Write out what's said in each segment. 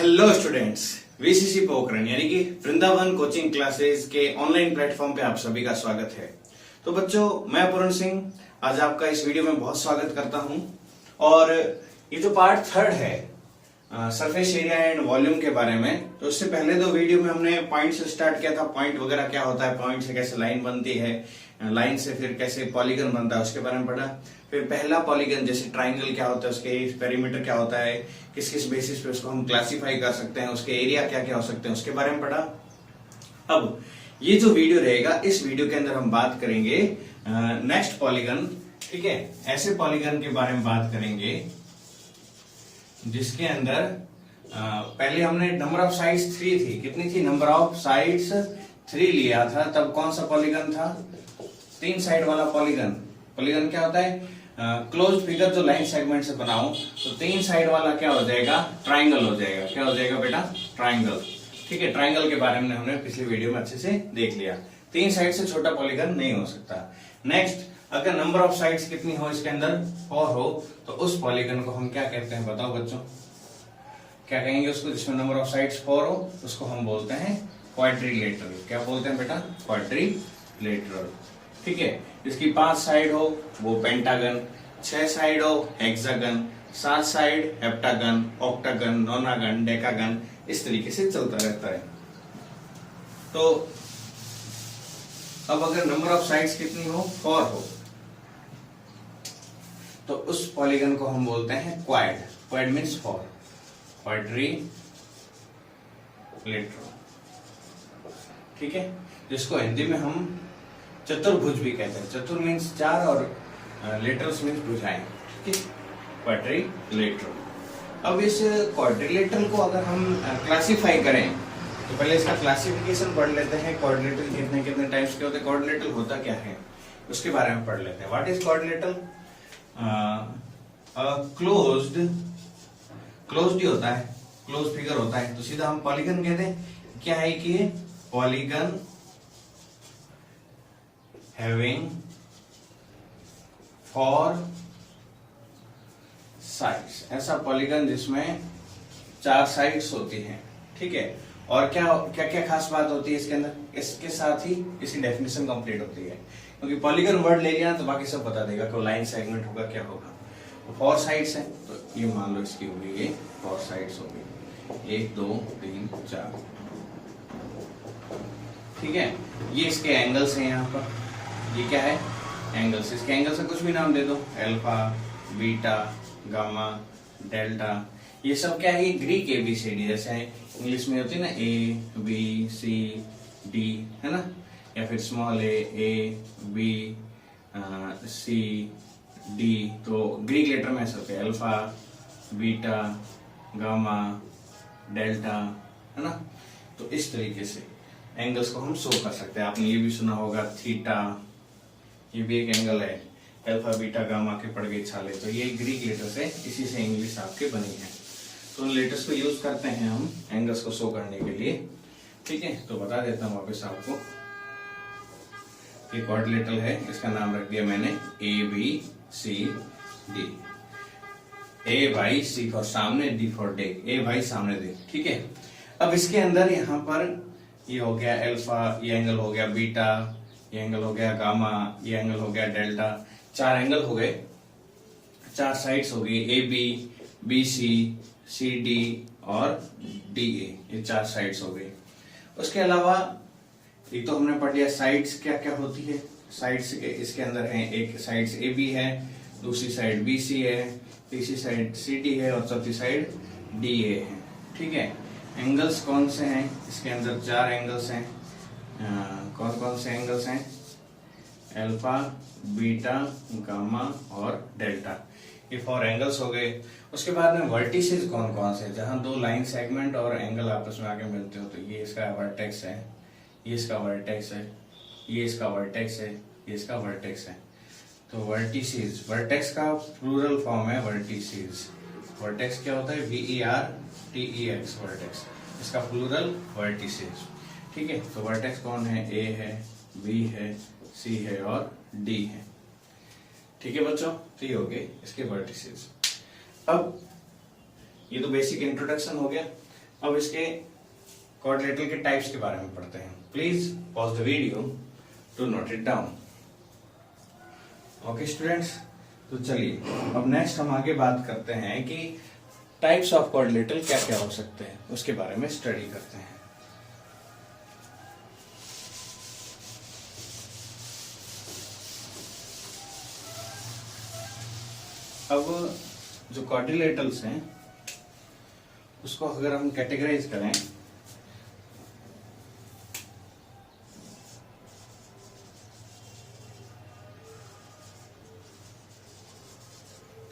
Hello students, VCC Pokhran यानी कि Vrindavan coaching classes के ऑनलाइन प्लेटफॉर्म पे आप सभी का स्वागत है। तो बच्चों, मैं पूर्ण सिंह आज आपका इस वीडियो में बहुत स्वागत करता हूं। और ये जो पार्ट थर्ड है सरफेस एरिया एंड वॉल्यूम के बारे में, तो उससे पहले दो वीडियो में हमने पॉइंट से स्टार्ट किया था। पॉइंट वगैरह क्या होता है, पॉइंट से कैसे लाइन बनती है, लाइन से फिर कैसे पॉलीगन बनता है उसके बारे में पढ़ा। फिर पहला पॉलीगन जैसे ट्राइंगल क्या होता है, उसके पेरीमीटर क्या होता है, किस किस बेसिस पे उसको हम क्लासिफाई कर सकते हैं, उसके एरिया क्या क्या हो सकते हैं उसके बारे में पढ़ा। अब ये जो वीडियो रहेगा, इस वीडियो के अंदर हम बात करेंगे नेक्स्ट पॉलीगन। ठीक है, ऐसे पॉलीगन के बारे में बात करेंगे जिसके अंदर पहले हमने नंबर ऑफ साइड्स 3 थी। कितनी थी? नंबर ऑफ साइड्स 3 लिया था। तब कौन सा पॉलीगन था? 3 साइड वाला पॉलीगन। पॉलीगन क्या होता है? क्लोज फिगर जो लाइन सेगमेंट से बनाऊं तो 3 साइड वाला क्या हो जाएगा? ट्राइंगल हो जाएगा। क्या हो जाएगा बेटा? ट्राइंगल। ठीक है, ट्राइंगल के बारे में हमने पिछले वीडियो में अच्छे से देख लिया। 3 साइड से छोटा पॉलीगन नहीं हो सकता। नेक्स्ट, अगर नंबर ऑफ साइड्स कितनी हो इसके अंदर? 4 हो, तो उस पॉलीगन को हम क्या कहते हैं बताओ बच्चों? क्या कहेंगे उसको जिसमें नंबर ऑफ साइड्स 4 हो? उसको हम बोलते हैं क्वाड्रिलेटरल। क्या बोलते हैं बेटा? क्वाड्रिलेटरल। ठीक है, जिसकी 5 साइड हो वो पेंटागन, 6 साइड हो hexagon, 7 side heptagon, octagon, नोनागन, decagon, इस तरीके से चलता रहता है। तो अब अगर नंबर ऑफ साइड्स कितनी हो? 4 हो, तो उस पॉलीगन को हम बोलते हैं क्वाड। Quad means 4, quadrilateral. ठीक है, जिसको हिंदी में हम चतुर्भुज भी कहते हैं। चतुर मीन्स 4 और लेटरल्स मीन्स भुजाएं। ठीक है, क्वाड्रिलेटरल। अब इस क्वाड्रिलेटरल को अगर हम क्लासिफाई करें तो पहले इसका क्लासिफिकेशन पढ़ लेते हैं। क्वाड्रिलेटरल कितने कितने टाइप्स के होते हैं, क्वाड्रिलेटरल होता क्या है उसके बारे में पढ़ लेते हैं। What is quadrilateral? क्लोज्ड ही होता है, क्लोज फिगर होता है, तो सीधा हम पॉलीगन कहते हैं। क्या है कि पॉलीगन हैविंग 4 साइड्स। ऐसा पॉलीगन जिसमें 4 साइड्स होती हैं। ठीक है, और क्या क्या क्या खास बात होती है इसके अंदर? इसके साथ ही इसकी डेफिनेशन कंप्लीट होती है, क्योंकि पॉलीगन वर्ड ले लिया तो बाकी सब बता देगा कि लाइन सेगमेंट होगा क्या होगा। तो 4 साइड्स हैं, तो ये मान लो इसकी होगी, ये 4 साइड्स होगी, 1 2 3 4। ठीक है, ये इसके एंगल्स हैं। यहाँ पर ये क्या है? एंगल्स। इसके एंगल से कुछ भी नाम दे दो, अल्फा, बीटा, गामा, डेल्टा। ये सब क्या है? ये ग्रीक ABCD जैसे इंग्लिश में होती है ना, ABCD, है ना, या फिर small a, b, c, d। तो ग्रीक लेटर में ऐसे होते हैं, अल्फा, बीटा, गामा, डेल्टा, है ना। तो इस तरीके से एंगल्स को हम शो कर सकते हैं। आपने ये भी सुना होगा थीटा, ये भी एक एंगल है। अल्फा, बीटा, गामा के पड़ गए छाले, तो ये ग्रीक लेटर्स है, इसी से इंग्लिश आपके बनी है। तो उन लेटर्स को यूज करते हैं हम एंगल्स को शो करने के लिए। ठीक है, तो बता देता हूं वापस आपको। ये क्वाड्रिलेटरल है, इसका नाम रख दिया मैंने ABCD। A भाई C फॉर सामने, D फॉर डेक। A भाई सामने देख। ठीक है, अब इसके अंदर यहाँ पर ये हो गया अल्फा, ये एंगल हो गया बीटा, ये एंगल हो गया गामा, ये एंगल हो गया डेल्टा। 4 एंगल हो गए, 4 साइड्स हो गई, AB, BC, CD और DA। ये 4 साइड्स हो गई। उसके अलावा एक तो हमने पढ़ लिया साइड्स क्या क्या होती है। साइड्स इसके अंदर है, एक साइड्स AB है, दूसरी साइड BC है, तीसरी साइड CD है और चौथी साइड DA है। ठीक है, एंगल्स कौन से हैं इसके अंदर? 4 एंगल्स हैं। कौन कौन से एंगल्स हैं? अल्फा, बीटा, गामा और डेल्टा। ये 4 एंगल्स हो गए। उसके बाद में वर्टिसेस कौन कौन से? जहां 2 लाइन सेगमेंट और एंगल आपस में आके मिलते हो, तो ये इसका वर्टेक्स है, ये इसका वर्टेक्स है, ये इसका वर्टेक्स है, ये इसका वर्टेक्स है। तो वर्टिसेस, वर्टेक्स का प्लूरल फॉर्म है वर्टिसेस। वर्टेक्स क्या होता है? VERTEX, vertex. इसका प्लूरल वर्टिसेस। ठीक है, तो वर्टेक्स कौन है? A है, B है, C है और D है। ठीक है बच्चों, तो ये हो गए इसके वर्टिसेस। अब ये तो बेसिक इंट्रोडक्शन हो गया। अब इसके क्वाड्रिलेटरल के टाइप्स के बारे में पढ़ते हैं। Please pause the video to note it down. Okay students, तो चलिए अब नेक्स्ट हम आगे बात करते हैं कि टाइप्स ऑफ क्वाड्रिलेटरल क्या क्या हो सकते हैं, उसके बारे में स्टडी करते हैं। अब जो क्वाड्रिलेटरल्स हैं उसको अगर हम कैटेगराइज करें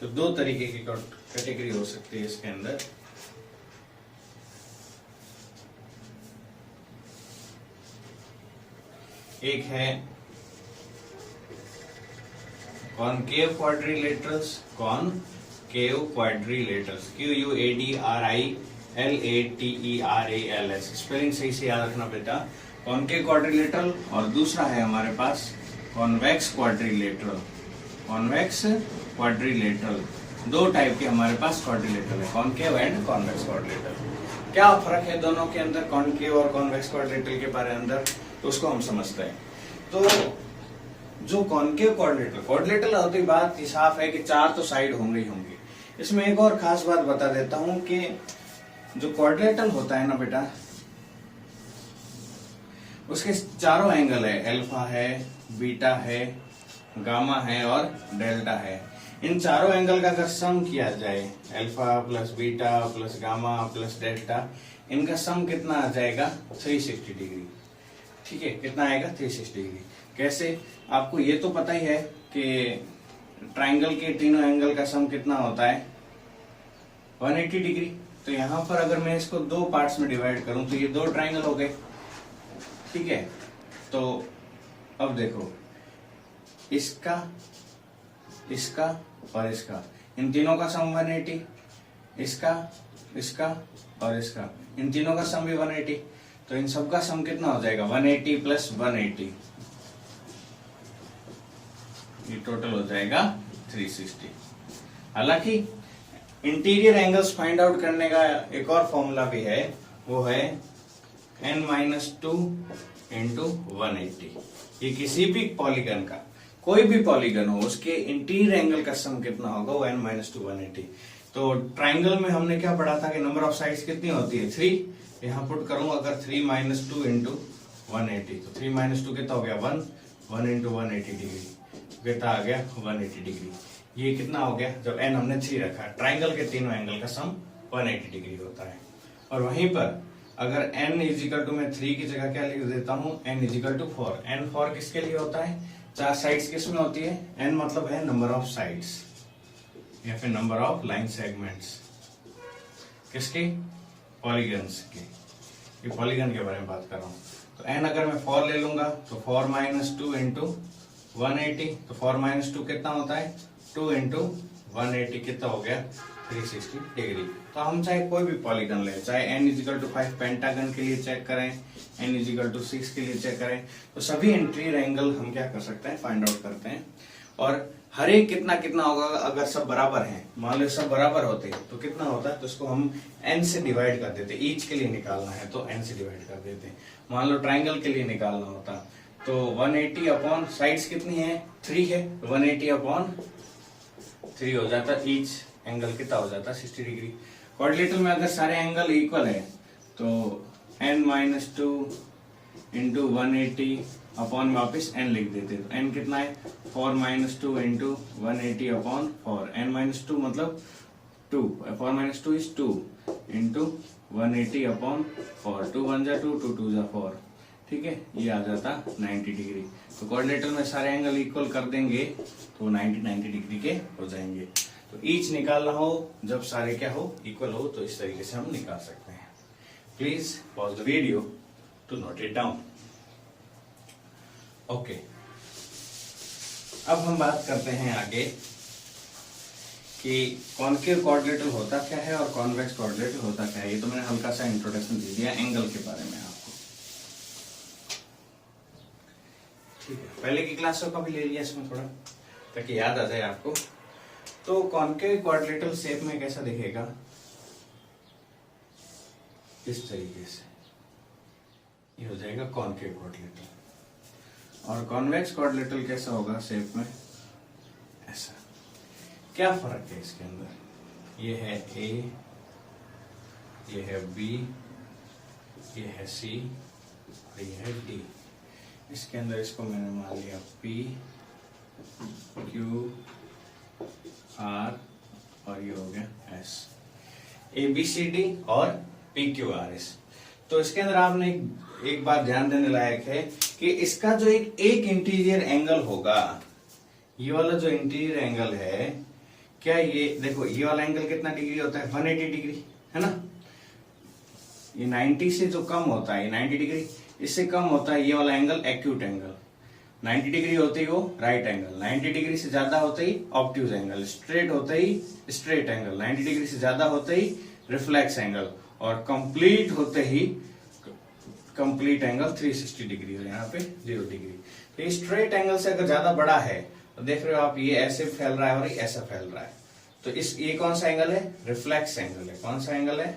तो दो तरीके की कैटेगरी हो सकती है इसके अंदर। एक है कॉनकेव क्वाड्रिलेटरल्स, QUADRILATERALS, स्पेलिंग सही से याद रखना बेटा। कॉनकेव क्वाड्रिलेटरल, और दूसरा है हमारे पास कॉन्वेक्स क्वाड्रिलेटरल। दो टाइप के हमारे पास क्वाड्रिलेटरल है, कॉनकेव एंड कॉन्वेक्स क्वाड्रिलेटरल। क्या फर्क है दोनों के अंदर, कॉनकेव और कॉन्वेक्स क्वाड्रिलेटरल के बारे में अंदर, तो उसको हम समझते हैं। तो जो कॉनकेव क्वाड्रिलेटरल होती बात साफ है कि चार तो साइड होंगे। इसमें एक और खास बात बता देता हूं कि जो क्वाड्रिलेटरल होता है ना बेटा, उसके चारों एंगल है, अल्फा है, बीटा है, गामा है और डेल्टा है। इन चारों एंगल का अगर सम किया जाए, alpha plus beta plus gamma plus delta, इनका सम कितना आ जाएगा 360 डिग्री। ठीक है, कितना आएगा 360 डिग्री। कैसे, आपको ये तो पता ही है कि ट्राइंगल के तीनों एंगल का सम कितना होता है 180 डिग्री। तो यहां पर अगर मैं इसको दो पार्ट्स में डिवाइड करूं तो ये दो ट्राइंगल हो गए। ठीक है, तो अब देखो इसका और इसका, इन तीनों का सम 180, इसका और इसका, इन तीनों का सम भी 180। तो इन सब का सम कितना हो जाएगा 180 प्लस 180, ये टोटल हो जाएगा 360। हालांकि इंटीरियर एंगल्स फाइंड आउट करने का एक और फॉर्मूला भी है, वो है n-2 इंटू 180। ये किसी भी पॉलीगन का, कोई भी पॉलीगन हो, उसके इंटीरियर एंगल का सम कितना होगा वो n-2 180। तो ट्राइंगल में हमने क्या पढ़ा था कि नंबर ऑफ साइड्स कितनी होती है 3। यहाँ पुट करूं अगर 3-2 इंटू 180, तो 3-2 कितना हो गया 1 इंटू 180 डिग्री, कितना आ गया 180 डिग्री। ये कितना हो गया, जब n हमने 3 रखा, ट्राइंगल के तीनों एंगल का सम 180 डिग्री होता है। और वहीं पर अगर n इजिकल टू, मैं 3 की जगह क्या लिख देता हूँ n इजिकल टू 4। n 4 किसके लिए होता है, चार साइड्स किस में होती है, n मतलब है नंबर ऑफ साइड्स या फिर नंबर ऑफ लाइन सेगमेंट्स, किसके, पॉलीगन्स के। ये पॉलीगन के बारे में बात कर रहा हूँ। तो n अगर मैं 4 ले लूंगा तो 4-2 इंटू 180, तो 4-2 कितना होता है 2 इंटू 180, कितना हो गया 360 डिग्री। तो हम चाहे कोई भी पॉलीगन ले, चाहे n=5 पेंटागन के लिए चेक करें, n=6 के लिए चेक करें, तो सभी इंटीरियर एंगल हम क्या कर सकते हैं, फाइंड आउट करते हैं। और हर एक कितना कितना होगा, अगर सब बराबर हैं, मान लो सब बराबर होते हैं तो कितना होता है, तो इसको हम n से डिवाइड कर देते, ईच के लिए निकालना है तो n से डिवाइड कर देते। मान लो ट्राइंगल के लिए निकालना होता तो 180 अपॉन साइड्स कितनी है 3 है, 180 अपॉन 3 हो जाता, ईच एंगल कितना हो जाता 60 डिग्री। क्वाड्रिलेटरल में अगर सारे एंगल इक्वल है तो n-2 इंटू 180 अपॉन वापिस n लिख देते, तो n कितना है 4-2 इंटू 180 अपॉन 4, n-2 मतलब 2, 4-2 इज 2 इंटू 180 अपॉन 4, 2 1 जा 2, 2 2 जा 4। ठीक है, ये आ जाता 90 डिग्री। तो क्वाड्रिलेटरल में सारे एंगल इक्वल कर देंगे तो 90 डिग्री के हो जाएंगे। तो ईच निकालना हो जब सारे क्या हो इक्वल हो, तो इस तरीके से हम निकाल सकते हैं। Please pause the video to note it down. Okay, अब हम बात करते हैं आगे कि कॉनकेव क्वाड्रिलेटरल होता क्या है और कॉन्वेक्स क्वाड्रिलेटरल होता क्या है। ये तो मैंने हल्का सा इंट्रोडक्शन दे दिया एंगल के बारे में आपको। ठीक है, पहले की क्लासों का भी ले लिया इसमें थोड़ा, ताकि याद आ जाए आपको। तो कॉनकेव क्वाड्रिलेटरल शेप में कैसा दिखेगा, इस तरीके से, ये हो जाएगा कॉनकेव क्वाड्रिलेटरल। और कॉन्वेक्स क्वाड्रिलेटरल कैसा होगा शेप में, ऐसा। क्या फर्क है इसके अंदर, ये है ए, ये है बी, ये है सी और ये है डी। इसके अंदर इसको मैंने मान लिया पी, क्यू, आर और ये हो गया S, A B C D और पी क्यू आर एस। तो इसके अंदर आपने एक बात ध्यान देने लायक है कि इसका जो एक इंटीरियर एंगल होगा, ये वाला जो इंटीरियर एंगल है, क्या ये देखो ये वाला एंगल कितना डिग्री होता है, 180 डिग्री है ना। ये 90 से जो कम होता है, 90 डिग्री, इससे कम होता है ये वाला एंगल एक्यूट एंगल। 90 डिग्री होते ही वो राइट एंगल, 90 डिग्री से ज्यादा होते ही ऑब्ट्यूज एंगल, स्ट्रेट होते ही स्ट्रेट एंगल, 90 डिग्री से ज्यादा होते ही रिफ्लेक्स एंगल, और कंप्लीट होते ही कंप्लीट एंगल 360 डिग्री और यहाँ पे 0 डिग्री। तो ये स्ट्रेट एंगल से अगर ज्यादा बड़ा है तो देख रहे हो आप, ये ऐसे फैल रहा है और ये ऐसा फैल रहा है। तो ये कौन सा एंगल है, रिफ्लेक्स एंगल है। कौन सा एंगल है,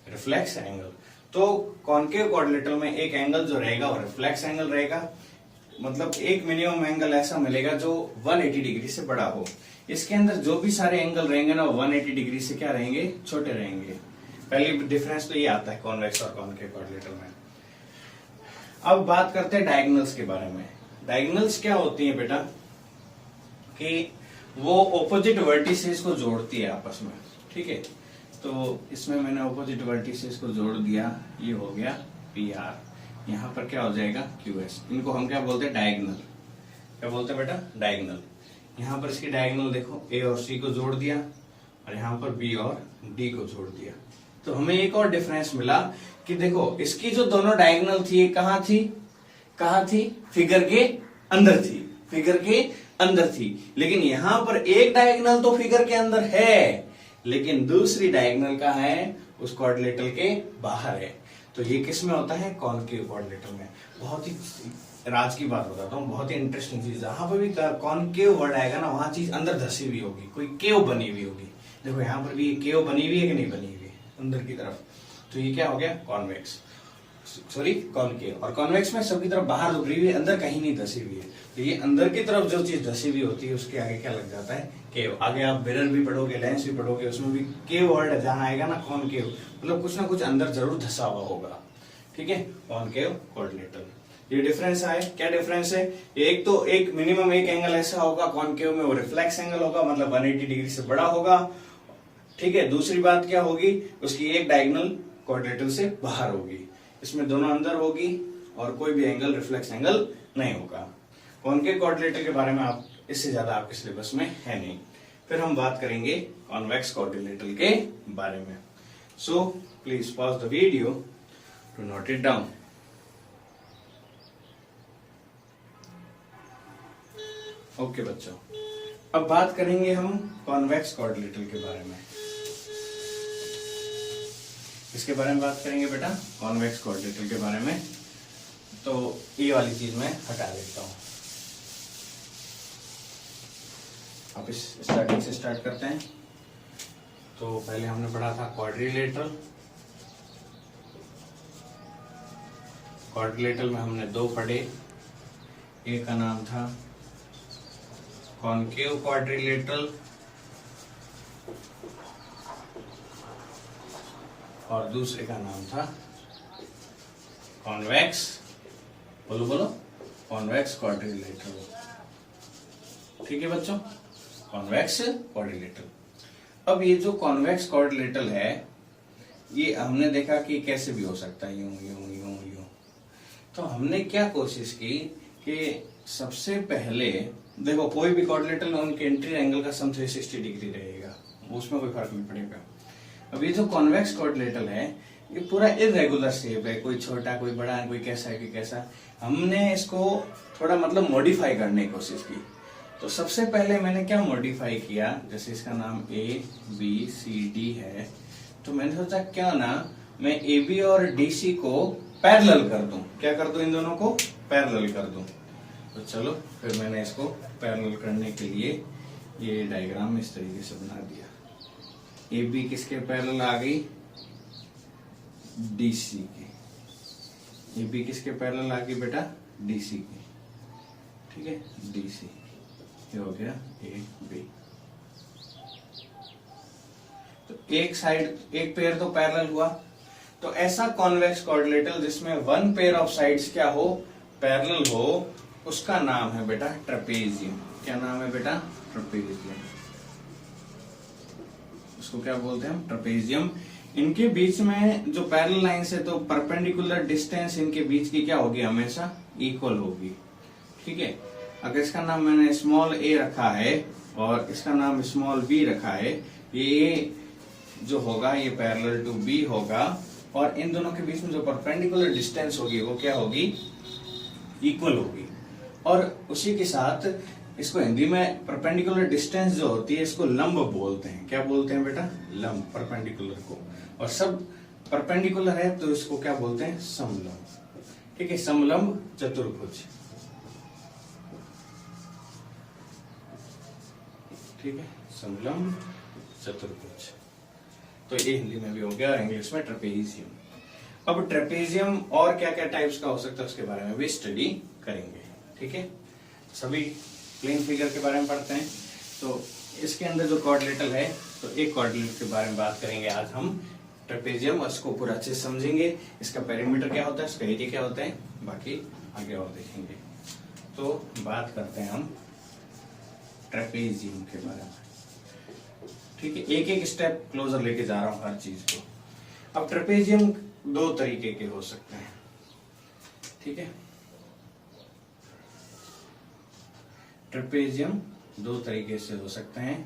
रिफ्लेक्स एंगल। तो कॉनकेव क्वाड्रिलेटरल में एक एंगल जो रहेगा वो रिफ्लेक्स एंगल रहेगा, मतलब एक मिनिमम एंगल ऐसा मिलेगा जो 180 डिग्री से बड़ा हो। इसके अंदर जो भी सारे एंगल रहेंगे ना 180 डिग्री से क्या रहेंगे, छोटे रहेंगे। पहली डिफरेंस तो ये आता है कॉन्वेक्स और कॉनकेव क्वाड्रिलेटरल में। अब बात करते हैं डायगोनल्स के बारे में। डायगोनल्स क्या होती है बेटा, कि वो ऑपोजिट वर्टिसेस को जोड़ती है आपस में, ठीक है। तो इसमें मैंने ऑपोजिट वर्टिसेस को जोड़ दिया, ये हो गया पी आर, यहाँ पर क्या हो जाएगा क्यू एस। इनको हम क्या बोलते हैं, डायगोनल। क्या बोलते हैं बेटा, डायगोनल। यहाँ पर इसकी डायगोनल देखो, ए और सी को जोड़ दिया और यहाँ पर बी और डी को जोड़ दिया। तो हमें एक और डिफरेंस मिला कि देखो इसकी जो दोनों डायगोनल थी, कहाँ थी, कहाँ थी, फिगर के अंदर थी, फिगर के अंदर थी। लेकिन यहां पर एक डायगोनल तो फिगर के अंदर है, लेकिन दूसरी डायगोनल कहाँ है, उस क्वाड्रिलेटरल के बाहर है। तो ये किस में होता है, कॉनकेव क्वाड्रिलेटरल में। बहुत ही राज की बात बताता हूँ, बहुत ही इंटरेस्टिंग चीज। जहां पर भी कॉनकेव वर्ड आएगा ना, वहां चीज अंदर धसी हुई होगी, कोई केव बनी हुई होगी। देखो यहाँ पर भी केव बनी हुई है कि नहीं बनी हुई है, अंदर की तरफ। तो ये क्या हो गया, कॉन्वेक्स, सॉरी कॉनकेव। और कॉन्वेक्स में सबकी तरफ बाहर उभरी हुई है, अंदर कहीं नहीं धसी हुई है। तो ये अंदर की तरफ जो चीज धसी हुई होती है उसके आगे क्या लग जाता है, केव। आगे आप मिरर भी पढ़ोगे, लेंस भी पढ़ोगे, उसमें भी केव वर्ड जहां आएगा ना, कॉनकेव, मतलब कुछ ना कुछ अंदर जरूर धसा हुआ होगा, ठीक है। कॉनकेव क्वाड्रिलेटरल, ये डिफरेंस है। क्या डिफरेंस है, एक तो एक मिनिमम एक एंगल ऐसा होगा कॉनकेव में, वो रिफ्लेक्स एंगल होगा, मतलब 180 डिग्री से बड़ा होगा, ठीक है। दूसरी बात क्या होगी, उसकी एक डायगोनल क्वाड्रिलेटरल से बाहर होगी, इसमें दोनों अंदर होगी, और कोई भी एंगल रिफ्लेक्स एंगल नहीं होगा। कॉनकेव क्वाड्रिलेटरल के बारे में आप इससे ज्यादा आपके सिलेबस में है नहीं। फिर हम बात करेंगे कॉन्वेक्स क्वाड्रिलेटरल के बारे में। So please pause the video to note it down. Okay बच्चों, अब बात करेंगे हम कॉन्वेक्स क्वाड्रिलेटरल के बारे में। इसके बारे में बात करेंगे बेटा, कॉन्वेक्स क्वाड्रिलेटरल के बारे में। तो ये वाली चीज मैं हटा देता हूं। आप इस स्टार्टिंग से स्टार्ट करते हैं। तो पहले हमने पढ़ा था क्वाड्रिलेटरल। क्वाड्रिलेटरल में हमने दो पढ़े, एक का नाम था कॉनकेव क्वाड्रिलेटरल और दूसरे का नाम था कॉन्वेक्स, बोलो बोलो, कॉन्वेक्स क्वाड्रिलेटरल, ठीक है बच्चों, कॉन्वेक्स क्वाड्रिलेटरल। अब ये जो कॉन्वेक्स क्वाड्रिलेटरल है, ये हमने देखा कि कैसे भी हो सकता है, यूं यूं यूं यूं। तो हमने क्या कोशिश की कि सबसे पहले देखो कोई भी क्वाड्रिलेटरल में उनके एंट्री एंगल का सम 360 डिग्री रहेगा, उसमें कोई फर्क नहीं पड़ेगा। अब ये जो कॉन्वेक्स क्वाड्रिलेटरल है, ये पूरा इरेगुलर शेप है, कोई छोटा कोई बड़ा, कोई कैसा है कोई कैसा। हमने इसको थोड़ा मतलब मॉडिफाई करने की कोशिश की। तो सबसे पहले मैंने क्या मॉडिफाई किया, जैसे इसका नाम ए बी सी डी है, तो मैंने सोचा क्या ना मैं ए बी और डी सी को पैरेलल कर दूं। क्या कर दूं, इन दोनों को पैरेलल कर दूं। तो चलो फिर मैंने इसको पैरेलल करने के लिए ये डायग्राम इस तरीके से बना दिया। ए बी किसके पैरेलल आ गई, डीसी के, ये बी किसके पैरेलल आ गई बेटा, डीसी के, ठीक है, डीसी, ये हो गया ए बी। तो एक साइड एक पेयर तो पैरेलल हुआ। तो ऐसा कॉन्वेक्स क्वाड्रिलेटरल जिसमें वन पेयर ऑफ साइड्स क्या हो, पैरेलल हो, उसका नाम है बेटा ट्रेपेजियम। क्या नाम है बेटा, ट्रेपेजियम। उसको क्या बोलते हैं हम, ट्रेपेजियम। इनके बीच में जो पैरेलल लाइंस है, तो परपेंडिकुलर डिस्टेंस इनके बीच की क्या होगी, हमेशा इक्वल होगी, ठीक है। अगर इसका नाम मैंने स्मॉल ए रखा है और इसका नाम स्मॉल बी रखा है, ये जो होगा ये पैरेलल टू बी होगा, और इन दोनों के बीच में जो परपेंडिकुलर डिस्टेंस होगी वो क्या होगी, इक्वल होगी। और उसी के साथ इसको हिंदी में परपेंडिकुलर डिस्टेंस जो होती है इसको लंब बोलते हैं। क्या बोलते हैं बेटा, लंब, परपेंडिकुलर को। और सब परपेंडिकुलर है तो इसको क्या बोलते हैं, समलंब, ठीक है, समलंब चतुर्भुज, ठीक है, समलंब चतुर्भुज। तो ये हिंदी में भी हो गया और इंग्लिश में ट्रेपेजियम। अब ट्रेपेजियम और क्या क्या टाइप्स का हो सकता है उसके बारे में भी स्टडी करेंगे, ठीक है। सभी प्लेन फिगर के बारे में पढ़ते हैं। तो इसके अंदर जो क्वाड्रिलेटरल है, तो एक क्वाड्रिलेटरल के बारे में बात करेंगे आज हम, ट्रेपेजियम। उसको पूरा अच्छे से समझेंगे, इसका पेरीमीटर क्या होता है, इसका एरिया क्या होता है, बाकी आगे और देखेंगे। तो बात करते हैं हम ट्रेपेजियम के बारे में, ठीक है। एक एक स्टेप क्लोजर लेके जा रहा हूं हर चीज को। अब ट्रेपेजियम दो तरीके के हो सकते हैं, ठीक है। ट्रेपेजियम दो तरीके से हो सकते हैं।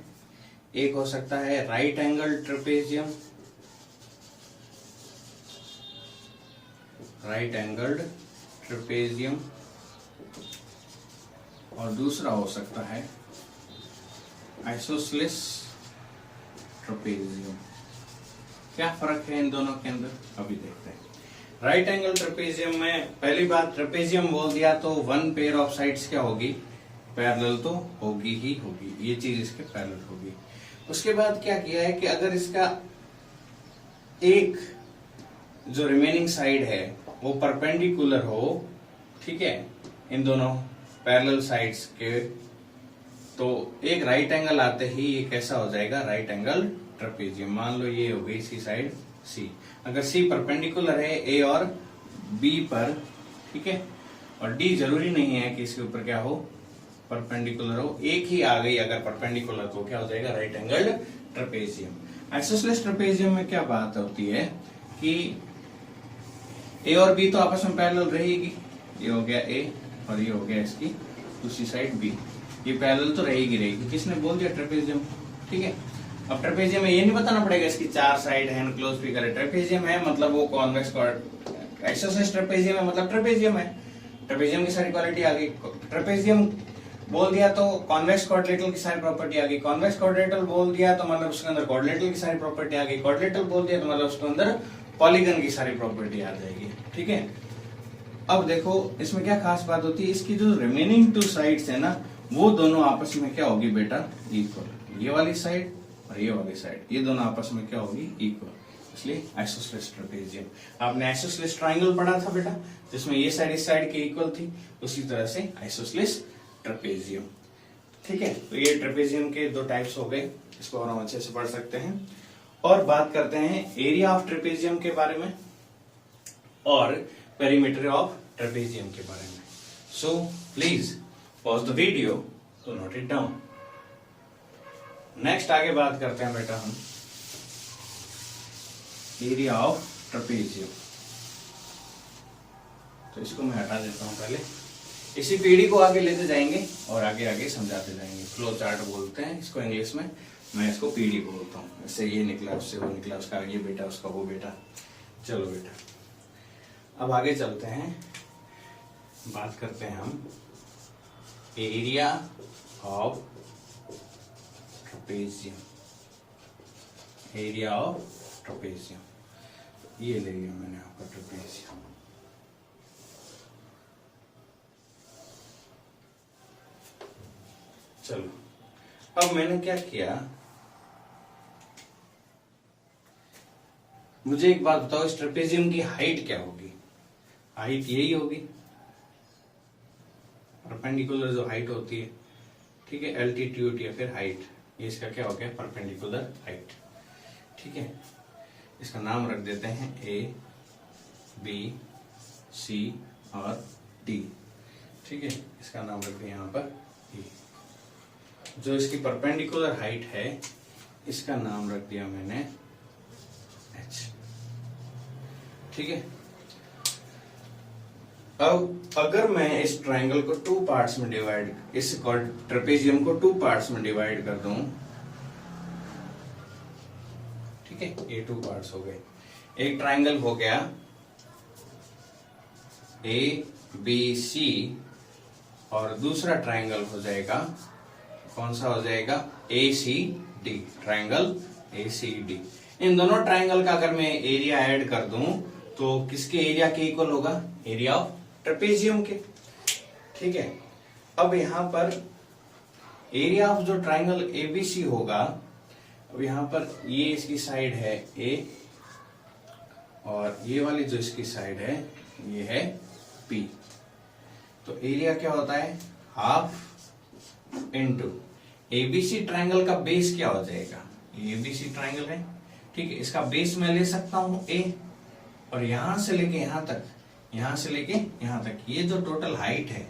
एक हो सकता है right angle trapezium, right angled trapezium, और दूसरा हो सकता है आइसोसेलेस ट्रेपेजियम। क्या फर्क है इन दोनों के अंदर, अभी देखते हैं। राइट एंगल ट्रेपेजियम में पहली बात, ट्रेपेजियम बोल दिया तो वन पेयर ऑफ साइड्स क्या होगी, पैरेलल तो होगी ही होगी, ये चीज इसके पैरेलल होगी। उसके बाद क्या किया है कि अगर इसका एक जो रिमेनिंग साइड है वो परपेंडिकुलर हो, ठीक है, इन दोनों पैरेलल साइड्स के, तो एक राइट एंगल आते ही ये कैसा हो जाएगा, राइट एंगल ट्रेपेजियम। मान लो ये हो गई सी साइड सी, अगर सी परपेंडिकुलर है ए और बी पर, ठीक है, और डी जरूरी नहीं है कि इसके ऊपर क्या हो, परपेंडिकुलर हो, एक ही आ गई अगर परपेंडिकुलर तो क्या हो जाएगा, right angle trapezium. Isosceles trapezium में क्या बात होती है कि ए और बी तो आपस में पैरेलल रहेगी, ये हो गया ए और ये हो गया इसकी दूसरी साइड बी, ये पैरेलल तो रहेगी। किसने बोल दिया, ट्रेपेजियम, ठीक है। अब ट्रेपेजियम में ये नहीं बताना पड़ेगा इसकी चार साइड है, क्लोज फिगर है, ट्रेपेजियम है मतलब वो कॉन्वेक्स, आइसोसेलेस ट्रेपेजियम है मतलब ट्रेपेजियम है। ट्रेपेजियम की सारी क्वालिटी आ गई। ट्रेपेजियम बोल दिया तो कॉन्वेक्स क्वाड्रिलेटरल की सारी प्रॉपर्टी आ गई। कॉन्वेक्स क्वाड्रिलेटरल बोल दिया तो मतलब उसके अंदर क्वाड्रिलेटरल की सारी प्रॉपर्टी आ गई। क्वाड्रिलेटरल बोल दिया तो मतलब उसके अंदर पॉलीगन की सारी प्रॉपर्टी आ जाएगी, ठीक है। अब देखो इसमें क्या खास बात होती है, इसकी जो रिमेनिंग टू साइड्स है ना, वो दोनों आपस में क्या होगी बेटा, इक्वल। ये वाली साइड और ये वाली साइड, ये दोनों आपस में क्या होगी, इक्वल, इसलिए आइसोसेलेस ट्रेपेजियम। आपने आइसोसेलेस ट्रायंगल पढ़ा था बेटा, जिसमें ये साइड इस साइड के इक्वल थी, उसी तरह से आइसोसेलेस ट्रेपेजियम, ठीक है। तो ये ट्रेपेजियम के दो टाइप्स हो गए, इसको और हम अच्छे से पढ़ सकते हैं। और बात करते हैं एरिया ऑफ ट्रेपेजियम के बारे में और पेरीमीटर ऑफ ट्रेपेजियम के बारे में। So please pause the video to note it down. Next आगे बात करते हैं बेटा हम एरिया ऑफ ट्रेपेजियम। तो इसको मैं हटा देता हूं पहले, इसी पीढ़ी को आगे लेते जाएंगे और आगे आगे समझाते जाएंगे। फ्लो चार्ट बोलते हैं इसको इंग्लिश में, मैं इसको पीढ़ी बोलता हूँ। इससे ये निकला, उससे वो निकला, उसका ये बेटा, उसका वो बेटा। चलो बेटा अब आगे चलते हैं, बात करते हैं हम area of trapezium. Area of trapezium, ये ले लिया मैंने आपका ट्रेपेजियम। चलो अब मैंने क्या किया, मुझे एक बात बताओ, इस ट्रेपेजियम की हाइट क्या होगी? हाइट यही होगी, परपेंडिकुलर जो हाइट होती है, ठीक है, एल्टीट्यूड या फिर हाइट, ये इसका क्या हो गया? Perpendicular height. ठीक है, इसका नाम रख देते हैं ए, बी, सी और डी। ठीक है, इसका नाम रखते हैं यहाँ पर ई। जो इसकी परपेंडिकुलर हाइट है, इसका नाम रख दिया मैंने एच। ठीक है, अब अगर मैं इस ट्रायंगल को टू पार्ट्स में डिवाइड, इस ट्रेपेजियम को टू पार्ट्स में डिवाइड कर दूं, ठीक है, ये टू पार्ट्स हो गए। एक ट्रायंगल हो गया ए बी सी, और दूसरा ट्रायंगल हो जाएगा, कौन सा हो जाएगा? A C D, triangle A C D. इन दोनों ट्रायंगल का अगर मैं एरिया ऐड कर दूं तो किसके एरिया के इक्वल होगा? एरिया ऑफ ट्रेपेजियम के। ठीक है, अब यहां पर एरिया ऑफ जो ट्रायंगल एबीसी होगा, अब यहां पर ये इसकी साइड है ए, और ये वाली जो इसकी साइड है ये है बी। तो एरिया क्या होता है? हाफ इंटू एबीसी ट्रायंगल का बेस क्या हो जाएगा? एबीसी ट्रायंगल है, ठीक है, इसका बेस मैं ले सकता हूं ए, और यहां से लेके यहां तक, यहां से लेके यहां तक, ये जो टोटल हाइट है,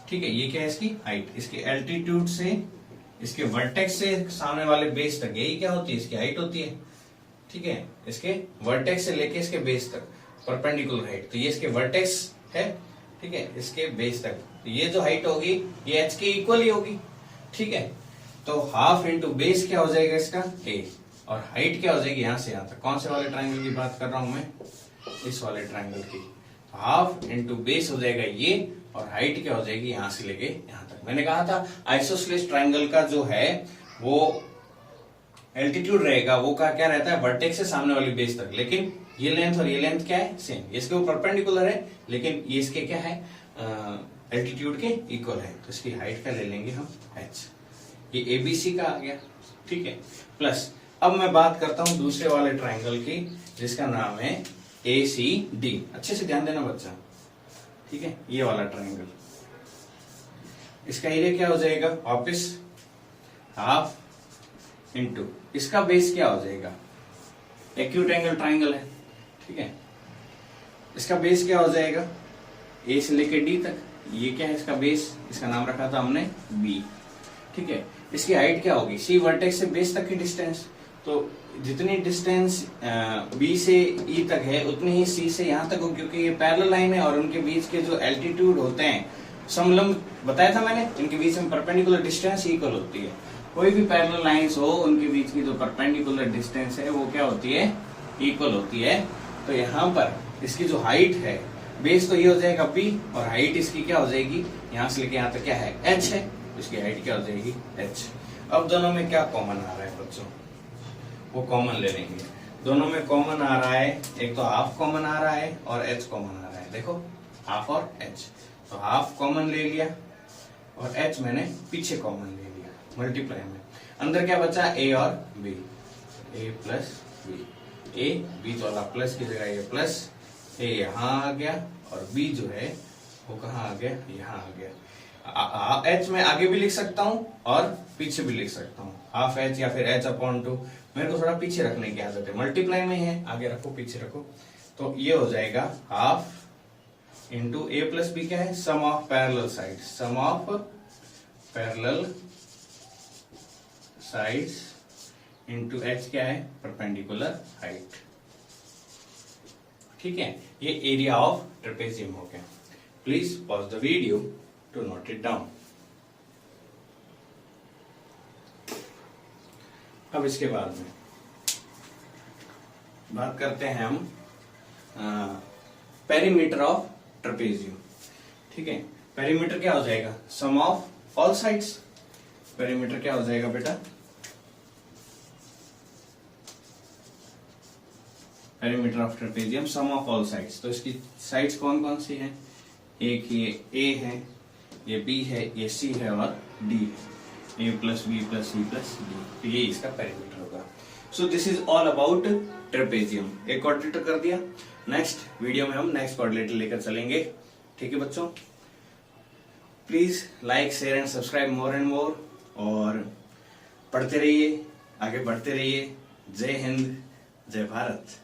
ठीक है, ये क्या है? इसकी हाइट, इसके एल्टीट्यूड से इसके वर्टेक्स से सामने वाले बेस तक, यही क्या होती है? इसकी हाइट होती है। ठीक है, इसके वर्टेक्स से लेके इसके बेस तक परपेंडिकुलर हाइट, तो ये इसके वर्टेक्स है, ठीक है, इसके बेस तक, तो ये जो हाइट होगी ये एच के इक्वल ही होगी। ठीक है, तो हाफ इंटू बेस क्या हो जाएगा इसका? ए, और हाइट क्या हो जाएगी यहां से यहां तक? कौन से वाले ट्रायंगल की बात कर रहा हूं मैं? इस वाले ट्रायंगल की। तो हाफ इंटू बेस हो जाएगा ये, और हाइट क्या हो जाएगी? यहां से लेके यहां तक। मैंने कहा था आइसोसेलेस ट्रायंगल का जो है वो एल्टीट्यूड रहेगा, वो का क्या रहता है? वर्टेक्स से सामने वाली बेस तक, लेकिन ये लेंथ और ये लेंथ क्या है? सेम। इसके वो परपेंडिकुलर है, लेकिन ये इसके क्या है? एल्टीट्यूड के इक्वल है, तो इसकी हाइट का ले लेंगे हम एच। ये एबीसी का आ गया। ठीक है, प्लस अब मैं बात करता हूं दूसरे वाले ट्रायंगल की, जिसका नाम है ए सी डी। अच्छे से ध्यान देना बच्चा, ठीक है, ये वाला ट्रायंगल, इसका एरिया क्या हो जाएगा? वापस हाफ इंटू इसका बेस क्या हो जाएगा? एक्यूट एंगल ट्रायंगल है, ठीक है, इसका बेस क्या हो जाएगा? ए से लेके डी तक, ये क्या है इसका बेस? इसका नाम रखा था हमने बी। ठीक है, इसकी हाइट क्या होगी? सी वर्टेक्स से बेस तक की डिस्टेंस, तो जितनी डिस्टेंस बी से ई तक है उतनी ही सी से यहां तक हो, क्योंकि ये पैरेलल लाइन है और उनके बीच के जो एल्टीट्यूड होते हैं समलंब, बताया था मैंने, इनके बीच में परपेंडिकुलर डिस्टेंस इक्वल होती है। कोई भी पैरेलल लाइंस हो, उनके बीच की जो परपेंडिकुलर डिस्टेंस है वो क्या होती है? इक्वल होती है। तो यहाँ पर इसकी जो हाइट है, बेस तो ये हो जाएगा बी, और हाइट इसकी क्या हो जाएगी? यहाँ से लेके यहाँ तक क्या है? एच है, इसकी हाइट क्या हो जाएगी? एच। अब दोनों में क्या कॉमन आ रहा है बच्चों? वो कॉमन ले लेंगे। दोनों में कॉमन आ रहा है, एक तो हाफ कॉमन आ रहा है और एच कॉमन आ रहा है। देखो, हाफ और एच, तो हाफ कॉमन ले लिया और एच मैंने पीछे कॉमन ले लिया मल्टीप्लाई में। अंदर क्या बचा? ए और B, A plus B. A B तो वाला प्लस की जगह ये प्लस, ए यहाँ आ गया, और बी जो है वो कहाँ आ गया? यहाँ आ गया। एच में आगे भी लिख सकता हूँ और पीछे भी लिख सकता हूँ, हाफ एच या फिर एच अपॉन टू। मेरे को थोड़ा पीछे रखने की आदत है, मल्टीप्लाई में है, आगे रखो पीछे रखो। तो ये हो जाएगा half into A plus B क्या है? Sum of parallel side, sum of parallel sides into H क्या है? Perpendicular height. ठीक है, ये एरिया ऑफ ट्रेपेजियम हो गया। Please pause the video to note it down. अब इसके बाद में बात करते हैं हम पेरीमीटर ऑफ ट्रेपेजियम। ठीक है, पेरीमीटर क्या हो जाएगा? Sum of all sides. Perimeter क्या हो जाएगा बेटा? Perimeter of trapezium sum of all sides. तो इसकी साइड्स कौन कौन सी हैं? एक ये ए है, ये बी है, ये सी है और डी है। A plus B plus C plus D, तो ये इसका पेरीमीटर होगा। So this is all about trapezium. एक क्वाड्रिलेटर कर दिया, नेक्स्ट वीडियो में हम नेक्स्ट क्वाड्रिलेटर लेकर चलेंगे। ठीक है बच्चों, please like share and subscribe more and more, और पढ़ते रहिए, आगे बढ़ते रहिए। जय हिंद, जय भारत।